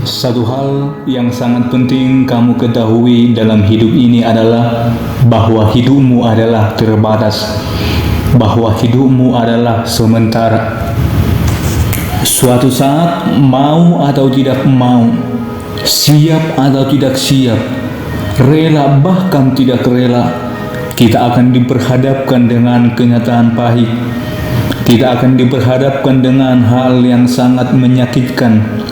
Satu hal yang sangat penting kamu ketahui dalam hidup ini adalah bahwa hidupmu adalah terbatas, bahwa hidupmu adalah sementara. Suatu saat, mau atau tidak mau, siap atau tidak siap, rela bahkan tidak rela, kita akan diperhadapkan dengan kenyataan pahit. Kita akan diperhadapkan dengan hal yang sangat menyakitkan,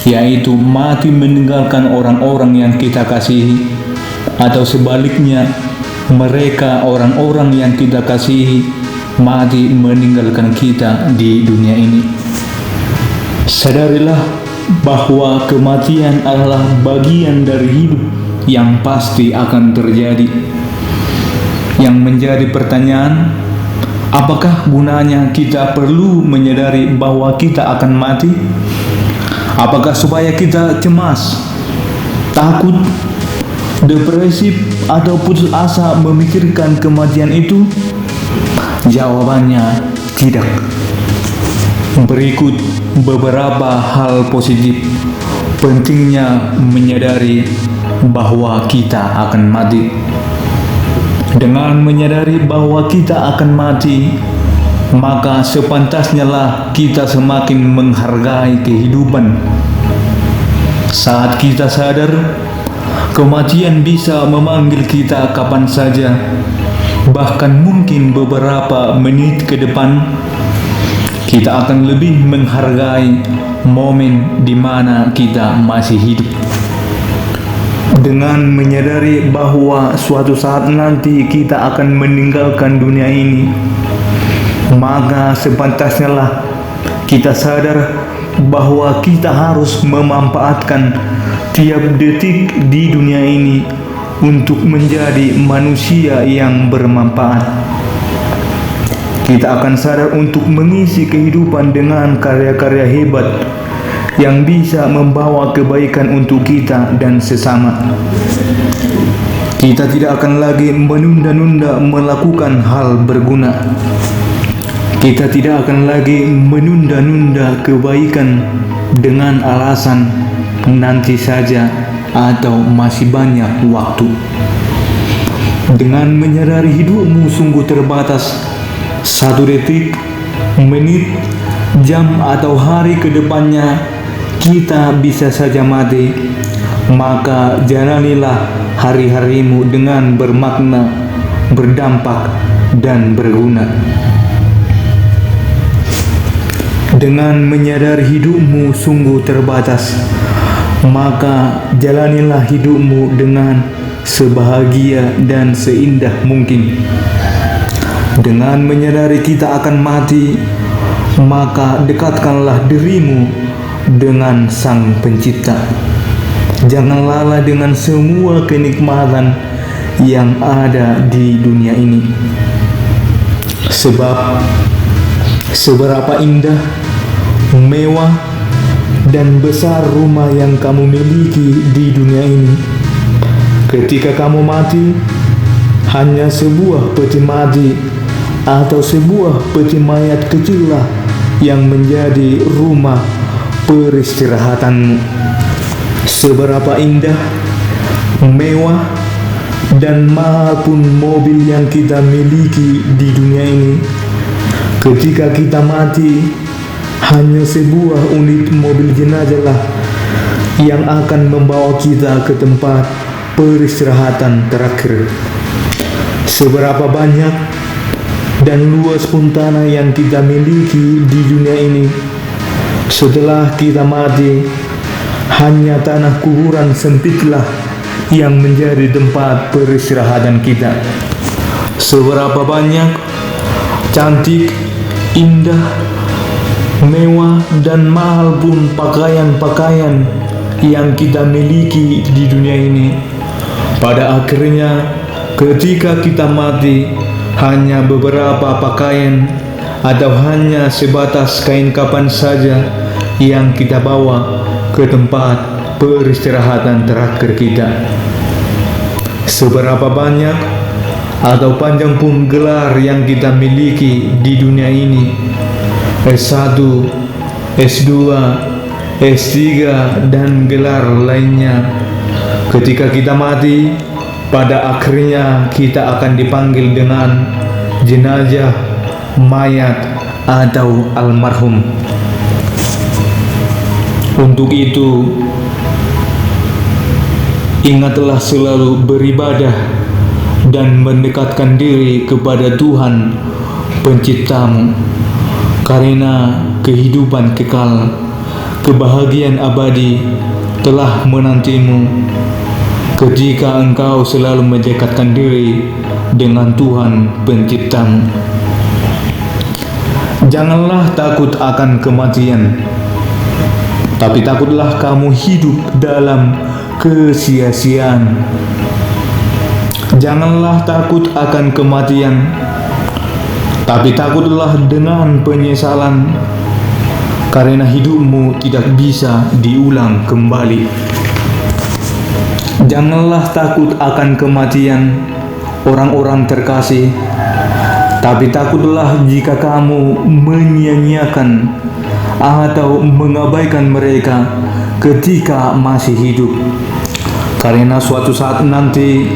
yaitu mati meninggalkan orang-orang yang kita kasihi, atau sebaliknya, mereka orang-orang yang kita kasihi mati meninggalkan kita di dunia ini. Sadarilah bahwa kematian adalah bagian dari hidup yang pasti akan terjadi. Yang menjadi pertanyaan, apakah gunanya kita perlu menyadari bahwa kita akan mati? Apakah supaya kita cemas, takut, depresif, atau putus asa memikirkan kematian itu? Jawabannya tidak. Berikut beberapa hal positif pentingnya menyadari bahwa kita akan mati. Dengan menyadari bahwa kita akan mati, maka sepantasnya lah kita semakin menghargai kehidupan. Saat kita sadar, kematian bisa memanggil kita kapan saja, bahkan mungkin beberapa menit ke depan, kita akan lebih menghargai momen di mana kita masih hidup. Dengan menyadari bahwa suatu saat nanti kita akan meninggalkan dunia ini, maka sepantasnya lah kita sadar bahwa kita harus memanfaatkan tiap detik di dunia ini untuk menjadi manusia yang bermanfaat. Kita akan sadar untuk mengisi kehidupan dengan karya-karya hebat yang bisa membawa kebaikan untuk kita dan sesama. Kita tidak akan lagi menunda-nunda melakukan hal berguna. Kita tidak akan lagi menunda-nunda kebaikan dengan alasan nanti saja atau masih banyak waktu. Dengan menyadari hidupmu sungguh terbatas, 1 detik, menit, jam atau hari ke depannya kita bisa saja mati, maka jalanilah hari-harimu dengan bermakna, berdampak, dan berguna. Dengan menyadari hidupmu sungguh terbatas, maka jalanilah hidupmu dengan sebahagia dan seindah mungkin. Dengan menyadari kita akan mati, maka dekatkanlah dirimu dengan Sang Pencipta. Jangan lalai dengan semua kenikmatan yang ada di dunia ini. Sebab seberapa indah, mewah, dan besar rumah yang kamu miliki di dunia ini, ketika kamu mati, hanya sebuah peti mati atau sebuah peti mayat kecil lah yang menjadi rumah peristirahatanmu. Seberapa indah, mewah, dan mahal pun mobil yang kita miliki di dunia ini, ketika kita mati, hanya sebuah unit mobil jenazah lah yang akan membawa kita ke tempat peristirahatan terakhir. Seberapa banyak dan luas pun tanah yang kita miliki di dunia ini, setelah kita mati, hanya tanah kuburan sempitlah yang menjadi tempat peristirahatan kita. Seberapa banyak cantik, indah, mewah, dan mahal pun pakaian-pakaian yang kita miliki di dunia ini, pada akhirnya ketika kita mati, hanya beberapa pakaian atau hanya sebatas kain kapan saja yang kita bawa ke tempat peristirahatan terakhir kita. Seberapa banyak atau panjang pun gelar yang kita miliki di dunia ini, S1, S2, S3, dan gelar lainnya. Ketika kita mati, pada akhirnya kita akan dipanggil dengan jenazah, mayat, atau almarhum. Untuk itu, ingatlah selalu beribadah dan mendekatkan diri kepada Tuhan Penciptamu, karena kehidupan kekal, kebahagiaan abadi telah menantimu ketika engkau selalu mendekatkan diri dengan Tuhan Penciptamu. Janganlah takut akan kematian, tapi takutlah kamu hidup dalam kesia-siaan. Janganlah takut akan kematian, tapi takutlah dengan penyesalan, karena hidupmu tidak bisa diulang kembali. Janganlah takut akan kematian, orang-orang terkasih, tapi takutlah jika kamu menyia-nyiakan atau mengabaikan mereka ketika masih hidup, karena suatu saat nanti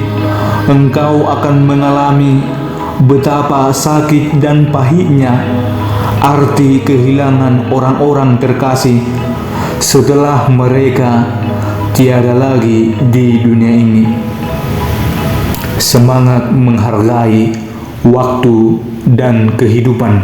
engkau akan mengalami betapa sakit dan pahitnya arti kehilangan orang-orang terkasih setelah mereka tiada lagi di dunia ini. Semangat menghargai waktu dan kehidupan.